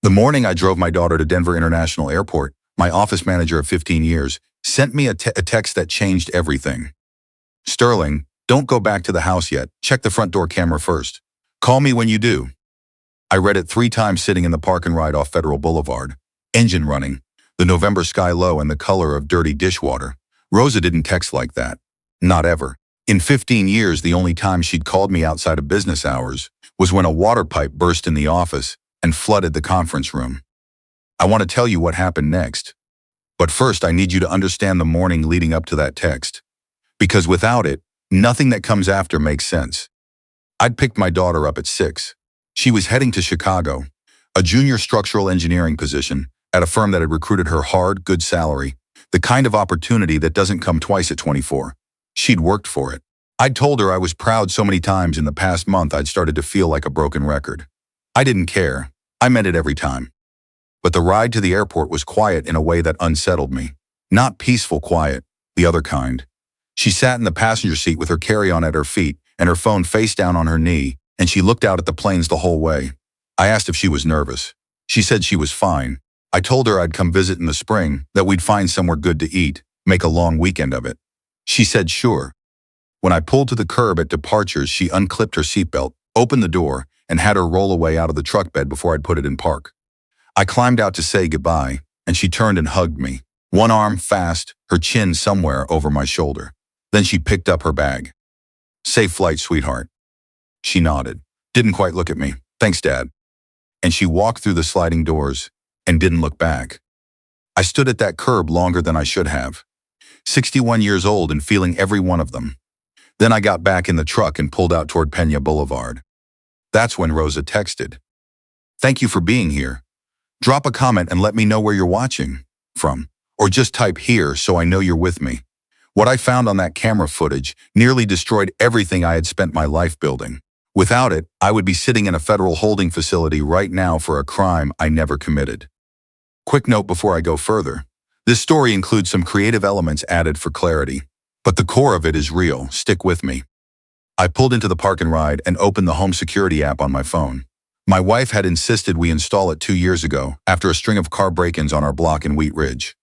The morning I drove my daughter to Denver International Airport, my office manager of 15 years sent me a text that changed everything. Sterling, don't go back to the house yet. Check the front door camera first. Call me when you do. I read it 3 times sitting in the park and ride off Federal Boulevard. Engine running, the November sky low and the color of dirty dishwater. Rosa didn't text like that. Not ever. In 15 years, the only time she'd called me outside of business hours was when a water pipe burst in the office and flooded the conference room. I want to tell you what happened next. But first, I need you to understand the morning leading up to that text. Because without it, nothing that comes after makes sense. I'd picked my daughter up at 6. She was heading to Chicago, a junior structural engineering position at a firm that had recruited her hard, good salary, the kind of opportunity that doesn't come twice at 24. She'd worked for it. I'd told her I was proud so many times in the past month I'd started to feel like a broken record. I didn't care. I meant it every time. But the ride to the airport was quiet in a way that unsettled me. Not peaceful quiet, the other kind. She sat in the passenger seat with her carry-on at her feet and her phone face down on her knee, and she looked out at the planes the whole way. I asked if she was nervous. She said she was fine. I told her I'd come visit in the spring, that we'd find somewhere good to eat, make a long weekend of it. She said sure. When I pulled to the curb at departures, she unclipped her seatbelt, opened the door, and had her roll away out of the truck bed before I'd put it in park. I climbed out to say goodbye, and she turned and hugged me, one arm fast, her chin somewhere over my shoulder. Then she picked up her bag. Safe flight, sweetheart. She nodded, didn't quite look at me. Thanks, Dad. And she walked through the sliding doors and didn't look back. I stood at that curb longer than I should have. 61 years old and feeling every one of them. Then I got back in the truck and pulled out toward Pena Boulevard. That's when Rosa texted. Thank you for being here. Drop a comment and let me know where you're watching from. Or just type here so I know you're with me. What I found on that camera footage nearly destroyed everything I had spent my life building. Without it, I would be sitting in a federal holding facility right now for a crime I never committed. Quick note before I go further. This story includes some creative elements added for clarity, but the core of it is real. Stick with me. I pulled into the park and ride and opened the home security app on my phone. My wife had insisted we install it 2 years ago after a string of car break-ins on our block in Wheat Ridge.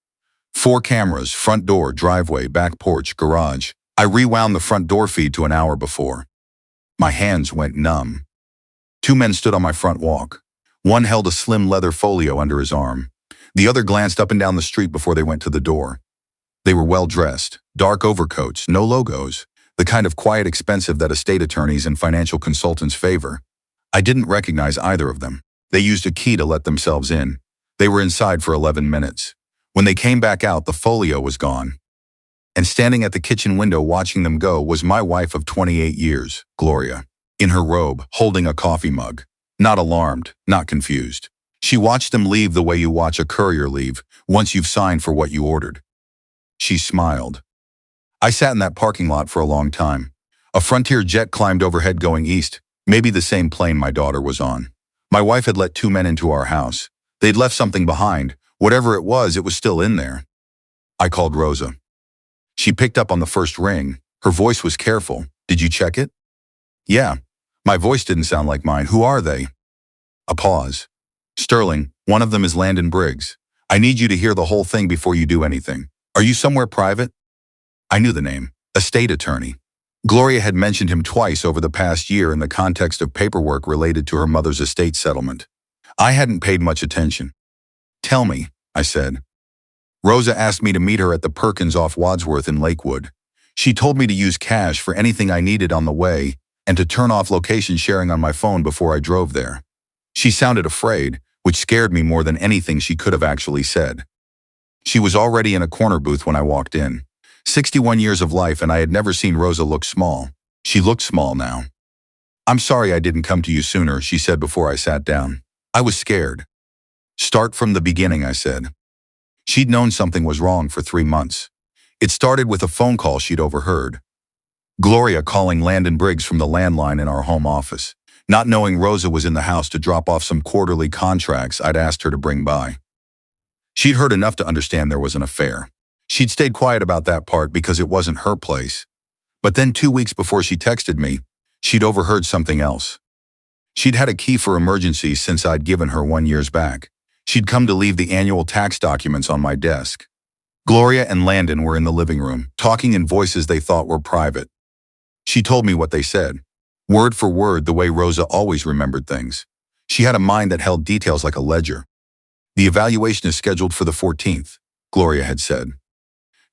4 cameras, front door, driveway, back porch, garage. I rewound the front door feed to an hour before. My hands went numb. 2 men stood on my front walk. One held a slim leather folio under his arm. The other glanced up and down the street before they went to the door. They were well-dressed, dark overcoats, no logos, the kind of quiet expensive that estate attorneys and financial consultants favor. I didn't recognize either of them. They used a key to let themselves in. They were inside for 11 minutes. When they came back out, the folio was gone. And standing at the kitchen window watching them go was my wife of 28 years, Gloria, in her robe, holding a coffee mug. Not alarmed, not confused. She watched them leave the way you watch a courier leave once you've signed for what you ordered. She smiled. I sat in that parking lot for a long time. A Frontier jet climbed overhead going east, maybe the same plane my daughter was on. My wife had let 2 men into our house. They'd left something behind. Whatever it was still in there. I called Rosa. She picked up on the first ring. Her voice was careful. Did you check it? Yeah. My voice didn't sound like mine. Who are they? A pause. Sterling, one of them is Landon Briggs. I need you to hear the whole thing before you do anything. Are you somewhere private? I knew the name. Estate attorney. Gloria had mentioned him twice over the past year in the context of paperwork related to her mother's estate settlement. I hadn't paid much attention. Tell me, I said. Rosa asked me to meet her at the Perkins off Wadsworth in Lakewood. She told me to use cash for anything I needed on the way and to turn off location sharing on my phone before I drove there. She sounded afraid, which scared me more than anything she could have actually said. She was already in a corner booth when I walked in. 61 years of life, and I had never seen Rosa look small. She looked small now. I'm sorry I didn't come to you sooner, she said before I sat down. I was scared. Start from the beginning, I said. She'd known something was wrong for 3 months. It started with a phone call she'd overheard. Gloria calling Landon Briggs from the landline in our home office, not knowing Rosa was in the house to drop off some quarterly contracts I'd asked her to bring by. She'd heard enough to understand there was an affair. She'd stayed quiet about that part because it wasn't her place. But then 2 weeks before she texted me, she'd overheard something else. She'd had a key for emergencies since I'd given her 1 year back. She'd come to leave the annual tax documents on my desk. Gloria and Landon were in the living room, talking in voices they thought were private. She told me what they said, word for word the way Rosa always remembered things. She had a mind that held details like a ledger. The evaluation is scheduled for the 14th, Gloria had said.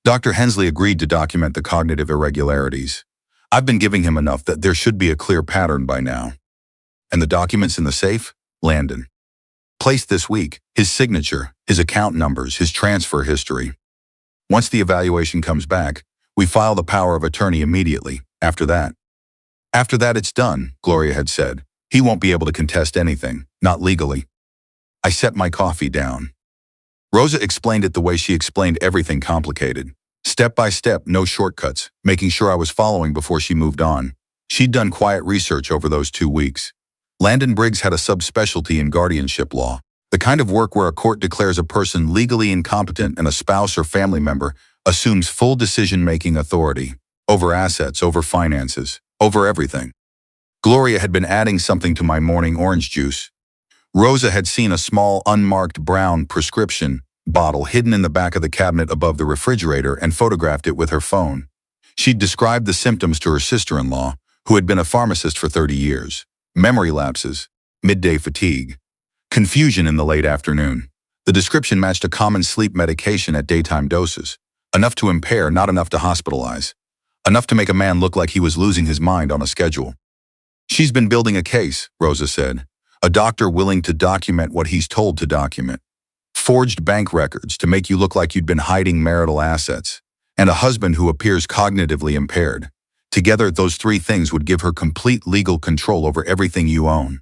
Dr. Hensley agreed to document the cognitive irregularities. I've been giving him enough that there should be a clear pattern by now. And the documents in the safe? Landon. Placed this week, his signature, his account numbers, his transfer history. Once the evaluation comes back, we file the power of attorney immediately. After that, it's done, Gloria had said. He won't be able to contest anything, not legally. I set my coffee down. Rosa explained it the way she explained everything complicated. Step by step, no shortcuts, making sure I was following before she moved on. She'd done quiet research over those 2 weeks. Landon Briggs had a subspecialty in guardianship law, the kind of work where a court declares a person legally incompetent and a spouse or family member assumes full decision-making authority over assets, over finances, over everything. Gloria had been adding something to my morning orange juice. Rosa had seen a small, unmarked brown prescription bottle hidden in the back of the cabinet above the refrigerator and photographed it with her phone. She'd described the symptoms to her sister-in-law, who had been a pharmacist for 30 years. Memory lapses, midday fatigue, confusion in the late afternoon. The description matched a common sleep medication at daytime doses. Enough to impair, not enough to hospitalize. Enough to make a man look like he was losing his mind on a schedule. She's been building a case, Rosa said. A doctor willing to document what he's told to document. Forged bank records to make you look like you'd been hiding marital assets. And a husband who appears cognitively impaired. Together, those 3 things would give her complete legal control over everything you own.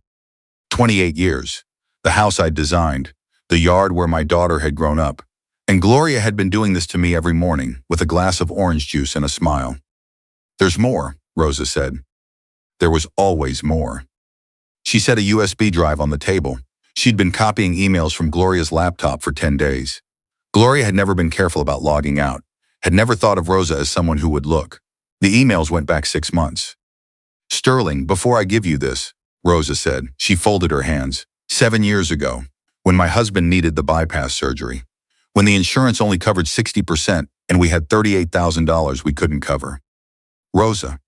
28 years. The house I'd designed. The yard where my daughter had grown up. And Gloria had been doing this to me every morning, with a glass of orange juice and a smile. There's more, Rosa said. There was always more. She set a USB drive on the table. She'd been copying emails from Gloria's laptop for 10 days. Gloria had never been careful about logging out, had never thought of Rosa as someone who would look. The emails went back 6 months. Sterling, before I give you this, Rosa said. She folded her hands. 7 years ago, when my husband needed the bypass surgery. When the insurance only covered 60% and we had $38,000 we couldn't cover. Rosa,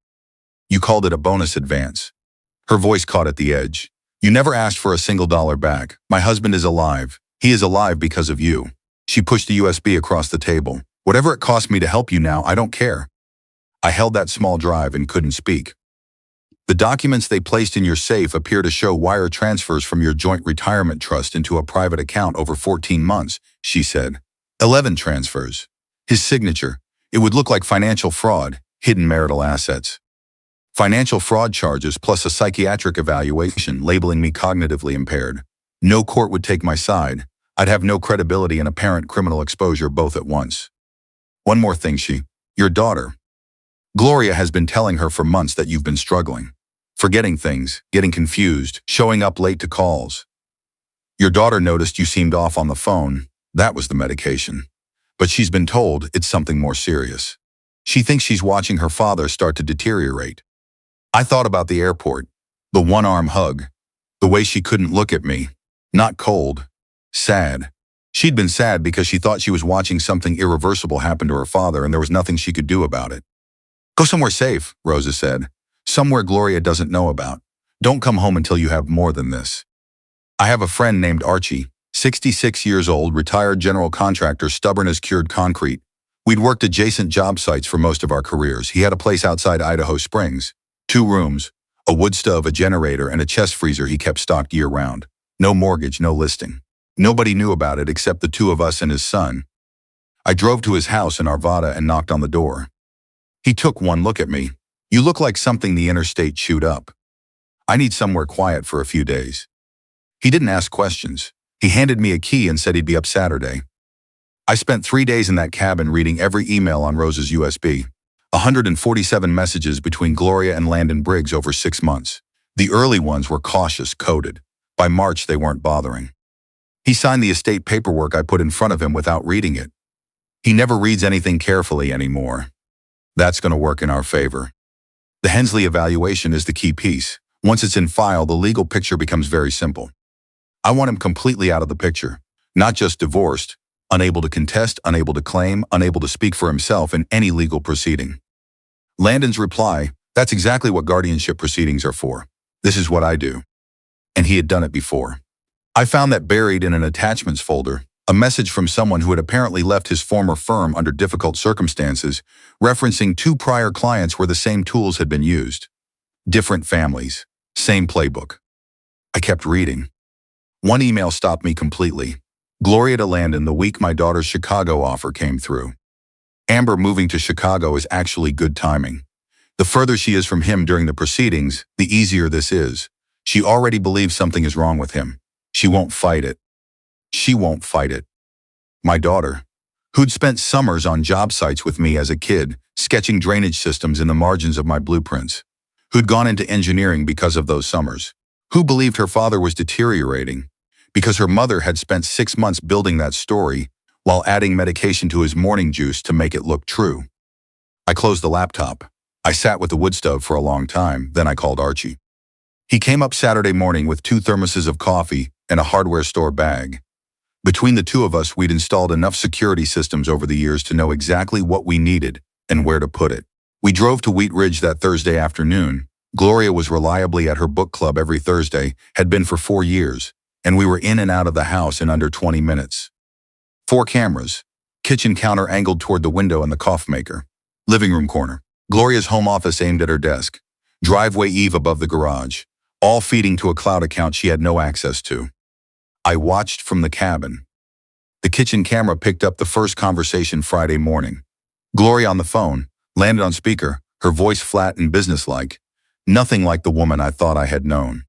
you called it a bonus advance. Her voice caught at the edge. You never asked for a single dollar back. My husband is alive. He is alive because of you. She pushed the USB across the table. Whatever it cost me to help you now, I don't care. I held that small drive and couldn't speak. The documents they placed in your safe appear to show wire transfers from your joint retirement trust into a private account over 14 months, she said. 11 transfers. His signature. It would look like financial fraud, hidden marital assets. Financial fraud charges plus a psychiatric evaluation labeling me cognitively impaired. No court would take my side. I'd have no credibility and apparent criminal exposure both at once. One more thing, your daughter. Gloria has been telling her for months that you've been struggling. Forgetting things, getting confused, showing up late to calls. Your daughter noticed you seemed off on the phone. That was the medication. But she's been told it's something more serious. She thinks she's watching her father start to deteriorate. I thought about the airport, the one-arm hug, the way she couldn't look at me, not cold, sad. She'd been sad because she thought she was watching something irreversible happen to her father and there was nothing she could do about it. Go somewhere safe, Rosa said. Somewhere Gloria doesn't know about. Don't come home until you have more than this. I have a friend named Archie, 66 years old, retired general contractor, stubborn as cured concrete. We'd worked adjacent job sites for most of our careers. He had a place outside Idaho Springs. 2 rooms, a wood stove, a generator, and a chest freezer he kept stocked year-round. No mortgage, no listing. Nobody knew about it except the 2 of us and his son. I drove to his house in Arvada and knocked on the door. He took one look at me. You look like something the interstate chewed up. I need somewhere quiet for a few days. He didn't ask questions. He handed me a key and said he'd be up Saturday. I spent 3 days in that cabin reading every email on Rosa's USB. 147 messages between Gloria and Landon Briggs over 6 months. The early ones were cautious, coded. By March, they weren't bothering. He signed the estate paperwork I put in front of him without reading it. He never reads anything carefully anymore. That's going to work in our favor. The Hensley evaluation is the key piece. Once it's in file, the legal picture becomes very simple. I want him completely out of the picture, not just divorced, unable to contest, unable to claim, unable to speak for himself in any legal proceeding. Landon's reply, that's exactly what guardianship proceedings are for. This is what I do. And he had done it before. I found that buried in an attachments folder, a message from someone who had apparently left his former firm under difficult circumstances, referencing 2 prior clients where the same tools had been used. Different families, same playbook. I kept reading. One email stopped me completely. Gloria to Landon the week my daughter's Chicago offer came through. Amber moving to Chicago is actually good timing. The further she is from him during the proceedings, the easier this is. She already believes something is wrong with him. She won't fight it. She won't fight it. My daughter, who'd spent summers on job sites with me as a kid, sketching drainage systems in the margins of my blueprints, who'd gone into engineering because of those summers, who believed her father was deteriorating because her mother had spent 6 months building that story while adding medication to his morning juice to make it look true. I closed the laptop. I sat with the wood stove for a long time, then I called Archie. He came up Saturday morning with 2 thermoses of coffee and a hardware store bag. Between the 2 of us, we'd installed enough security systems over the years to know exactly what we needed and where to put it. We drove to Wheat Ridge that Thursday afternoon. Gloria was reliably at her book club every Thursday, had been for 4 years, and we were in and out of the house in under 20 minutes. 4 cameras, kitchen counter angled toward the window and the coffee maker, living room corner, Gloria's home office aimed at her desk, driveway eave above the garage, all feeding to a cloud account she had no access to. I watched from the cabin. The kitchen camera picked up the first conversation Friday morning. Gloria on the phone, landed on speaker, her voice flat and businesslike, nothing like the woman I thought I had known.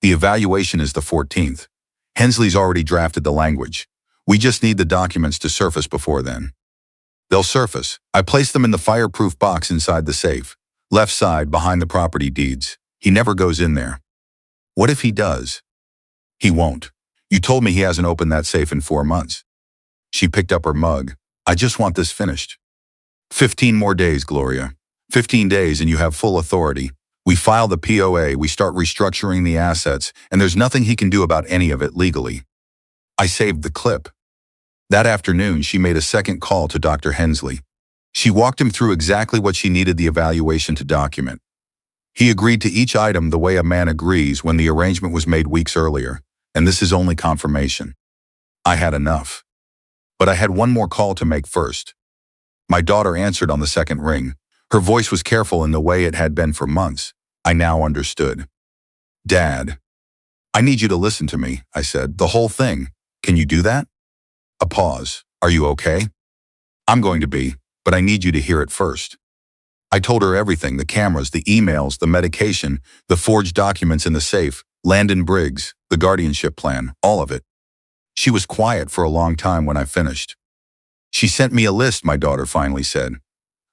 The evaluation is the 14th. Hensley's already drafted the language. We just need the documents to surface before then. They'll surface. I placed them in the fireproof box inside the safe, left side behind the property deeds. He never goes in there. What if he does? He won't. You told me he hasn't opened that safe in 4 months. She picked up her mug. I just want this finished. 15 more days, Gloria. 15 days and you have full authority. We file the POA, we start restructuring the assets, and there's nothing he can do about any of it legally. I saved the clip. That afternoon, she made a second call to Dr. Hensley. She walked him through exactly what she needed the evaluation to document. He agreed to each item the way a man agrees when the arrangement was made weeks earlier, and this is only confirmation. I had enough. But I had one more call to make first. My daughter answered on the second ring. Her voice was careful in the way it had been for months. I now understood. Dad, I need you to listen to me, I said. The whole thing. Can you do that? A pause. Are you okay? I'm going to be, but I need you to hear it first. I told her everything, the cameras, the emails, the medication, the forged documents in the safe, Landon Briggs, the guardianship plan, all of it. She was quiet for a long time when I finished. She sent me a list, my daughter finally said.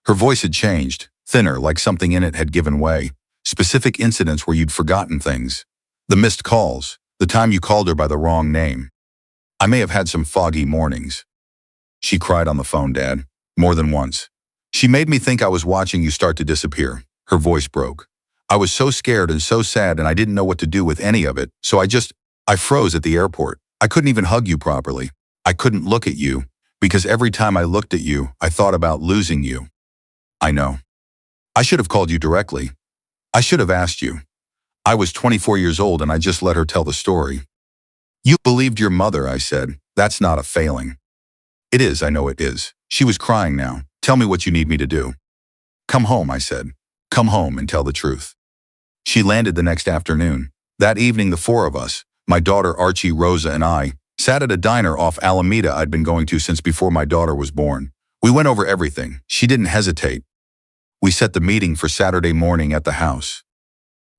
Her voice had changed, thinner, like something in it had given way. Specific incidents where you'd forgotten things. The missed calls, the time you called her by the wrong name. I may have had some foggy mornings. She cried on the phone, Dad, more than once. She made me think I was watching you start to disappear. Her voice broke. I was so scared and so sad and I didn't know what to do with any of it, so I froze at the airport. I couldn't even hug you properly. I couldn't look at you, because every time I looked at you, I thought about losing you. I know. I should have called you directly. I should have asked you. I was 24 years old and I just let her tell the story. You believed your mother, I said. That's not a failing. It is, I know it is. She was crying now. Tell me what you need me to do. Come home, I said. Come home and tell the truth. She landed the next afternoon. That evening, the 4 of us, my daughter Archie, Rosa, and I, sat at a diner off Alameda I'd been going to since before my daughter was born. We went over everything. She didn't hesitate. We set the meeting for Saturday morning at the house.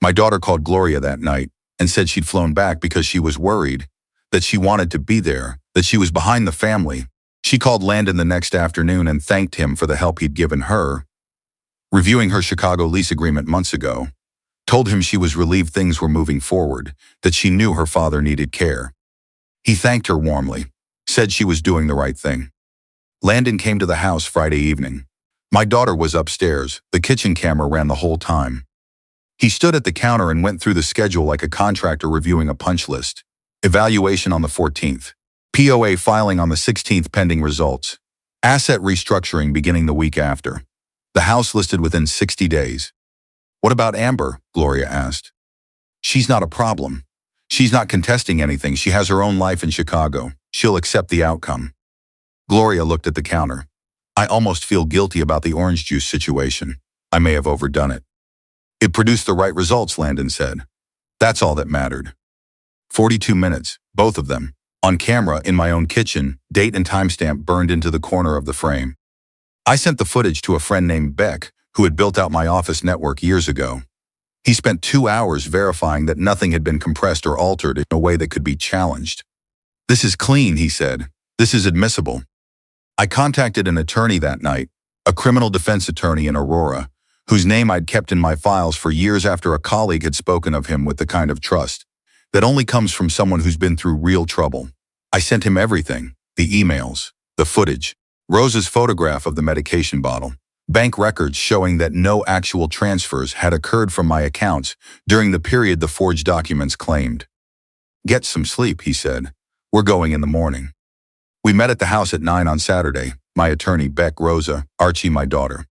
My daughter called Gloria that night and said she'd flown back because she was worried, that she wanted to be there, that she was behind the family. She called Landon the next afternoon and thanked him for the help he'd given her. Reviewing her Chicago lease agreement months ago, told him she was relieved things were moving forward, that she knew her father needed care. He thanked her warmly, said she was doing the right thing. Landon came to the house Friday evening. My daughter was upstairs. The kitchen camera ran the whole time. He stood at the counter and went through the schedule like a contractor reviewing a punch list. Evaluation on the 14th. POA filing on the 16th pending results. Asset restructuring beginning the week after. The house listed within 60 days. What about Amber? Gloria asked. She's not a problem. She's not contesting anything. She has her own life in Chicago. She'll accept the outcome. Gloria looked at the counter. I almost feel guilty about the orange juice situation. I may have overdone it. It produced the right results, Landon said. That's all that mattered. 42 minutes, both of them. On camera, in my own kitchen, date and timestamp burned into the corner of the frame. I sent the footage to a friend named Beck, who had built out my office network years ago. He spent 2 hours verifying that nothing had been compressed or altered in a way that could be challenged. This is clean, he said. This is admissible. I contacted an attorney that night, a criminal defense attorney in Aurora, whose name I'd kept in my files for years after a colleague had spoken of him with the kind of trust that only comes from someone who's been through real trouble. I sent him everything, the emails, the footage, Rosa's photograph of the medication bottle, bank records showing that no actual transfers had occurred from my accounts during the period the forged documents claimed. Get some sleep, he said. We're going in the morning. We met at the house at 9 on Saturday, my attorney Beck, Rosa, Archie, my daughter.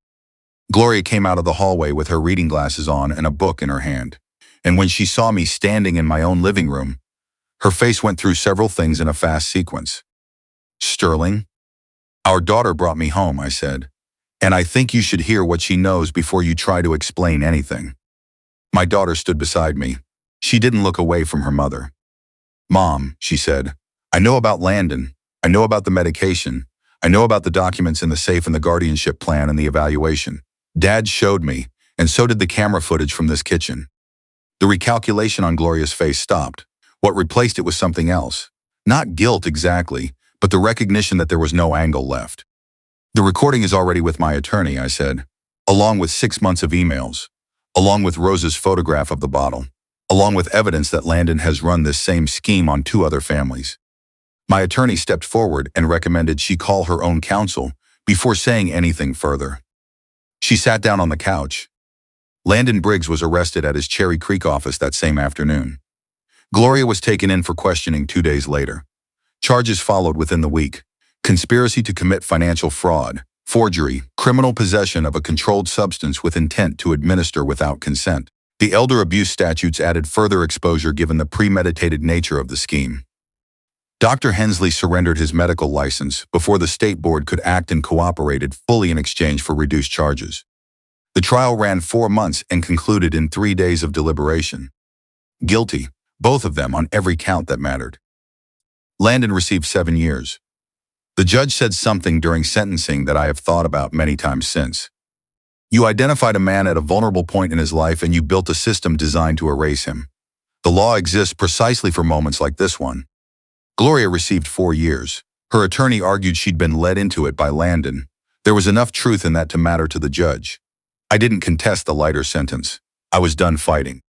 Gloria came out of the hallway with her reading glasses on and a book in her hand. And when she saw me standing in my own living room, her face went through several things in a fast sequence. Sterling? Our daughter brought me home, I said. And I think you should hear what she knows before you try to explain anything. My daughter stood beside me. She didn't look away from her mother. Mom, she said, I know about Landon. I know about the medication. I know about the documents in the safe and the guardianship plan and the evaluation. Dad showed me, and so did the camera footage from this kitchen. The recalculation on Gloria's face stopped. What replaced it was something else. Not guilt exactly, but the recognition that there was no angle left. The recording is already with my attorney, I said, along with 6 months of emails, along with Rosa's photograph of the bottle, along with evidence that Landon has run this same scheme on 2 other families. My attorney stepped forward and recommended she call her own counsel before saying anything further. She sat down on the couch. Landon Briggs was arrested at his Cherry Creek office that same afternoon. Gloria was taken in for questioning 2 days later. Charges followed within the week: conspiracy to commit financial fraud, forgery, criminal possession of a controlled substance with intent to administer without consent. The elder abuse statutes added further exposure given the premeditated nature of the scheme. Dr. Hensley surrendered his medical license before the state board could act and cooperated fully in exchange for reduced charges. The trial ran 4 months and concluded in 3 days of deliberation. Guilty, both of them on every count that mattered. Landon received 7 years. The judge said something during sentencing that I have thought about many times since. You identified a man at a vulnerable point in his life and you built a system designed to erase him. The law exists precisely for moments like this one. Gloria received 4 years. Her attorney argued she'd been led into it by Landon. There was enough truth in that to matter to the judge. I didn't contest the lighter sentence. I was done fighting.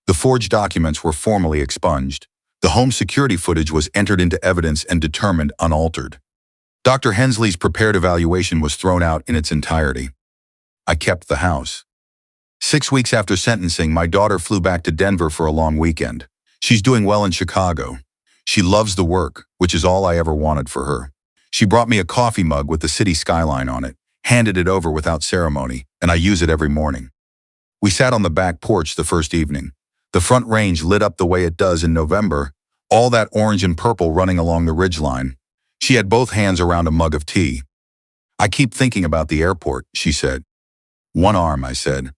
The forged documents were formally expunged. The home security footage was entered into evidence and determined unaltered. Dr. Hensley's prepared evaluation was thrown out in its entirety. I kept the house. 6 weeks after sentencing, my daughter flew back to Denver for a long weekend. She's doing well in Chicago. She loves the work, which is all I ever wanted for her. She brought me a coffee mug with the city skyline on it, handed it over without ceremony, and I use it every morning. We sat on the back porch the first evening. The front range lit up the way it does in November, all that orange and purple running along the ridgeline. She had both hands around a mug of tea. I keep thinking about the airport, she said. One arm, I said.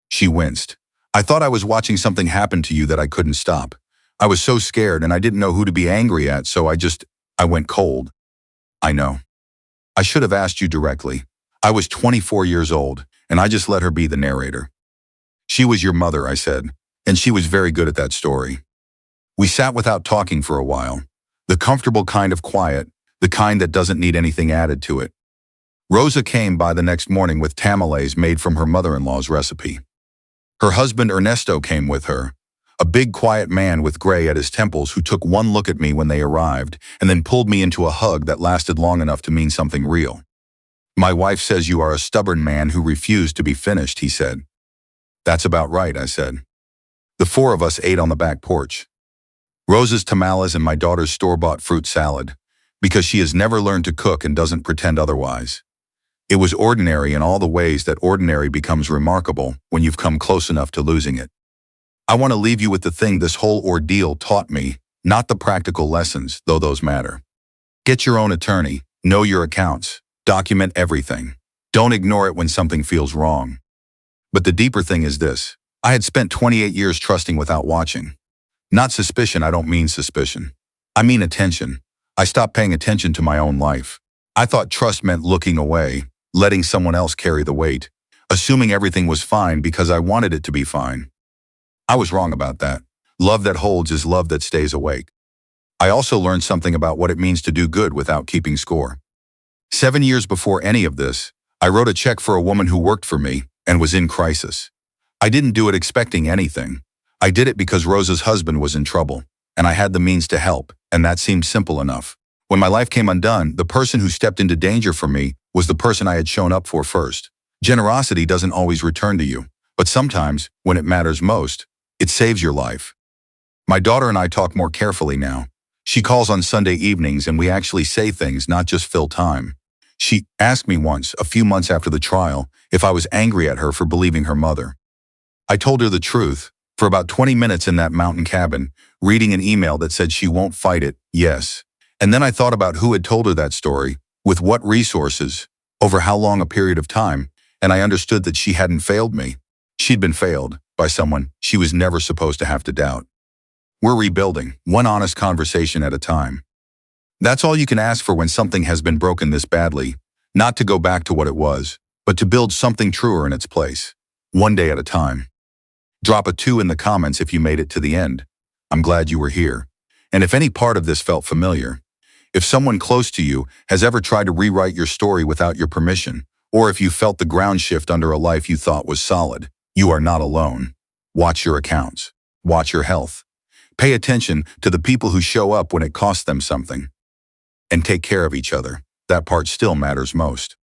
She winced. I thought I was watching something happen to you that I couldn't stop. I was so scared and I didn't know who to be angry at, so I went cold. I know. I should have asked you directly. I was 24 years old, and I just let her be the narrator. She was your mother, I said, and she was very good at that story. We sat without talking for a while. The comfortable kind of quiet, the kind that doesn't need anything added to it. Rosa came by the next morning with tamales made from her mother-in-law's recipe. Her husband Ernesto came with her, a big quiet man with gray at his temples who took one look at me when they arrived and then pulled me into a hug that lasted long enough to mean something real. My wife says you are a stubborn man who refused to be finished, he said. That's about right, I said. The four of us ate on the back porch. Rosa's tamales and my daughter's store-bought fruit salad, because she has never learned to cook and doesn't pretend otherwise. It was ordinary in all the ways that ordinary becomes remarkable when you've come close enough to losing it. I want to leave you with the thing this whole ordeal taught me, not the practical lessons, though those matter. Get your own attorney, know your accounts, document everything. Don't ignore it when something feels wrong. But the deeper thing is this. I had spent 28 years trusting without watching. Not suspicion, I don't mean suspicion. I mean attention. I stopped paying attention to my own life. I thought trust meant looking away, letting someone else carry the weight, assuming everything was fine because I wanted it to be fine. I was wrong about that. Love that holds is love that stays awake. I also learned something about what it means to do good without keeping score. 7 years before any of this, I wrote a check for a woman who worked for me and was in crisis. I didn't do it expecting anything. I did it because Rosa's husband was in trouble, and I had the means to help, and that seemed simple enough. When my life came undone, the person who stepped into danger for me was the person I had shown up for first. Generosity doesn't always return to you, but sometimes, when it matters most, it saves your life. My daughter and I talk more carefully now. She calls on Sunday evenings and we actually say things, not just fill time. She asked me once, a few months after the trial, if I was angry at her for believing her mother. I told her the truth. For about 20 minutes in that mountain cabin, reading an email that said she won't fight it, yes. And then I thought about who had told her that story, with what resources, over how long a period of time, and I understood that she hadn't failed me. She'd been failed by someone she was never supposed to have to doubt. We're rebuilding, one honest conversation at a time. That's all you can ask for when something has been broken this badly, not to go back to what it was, but to build something truer in its place, one day at a time. Drop a 2 in the comments if you made it to the end. I'm glad you were here. And if any part of this felt familiar, if someone close to you has ever tried to rewrite your story without your permission, or if you felt the ground shift under a life you thought was solid, you are not alone. Watch your accounts. Watch your health. Pay attention to the people who show up when it costs them something. And take care of each other. That part still matters most.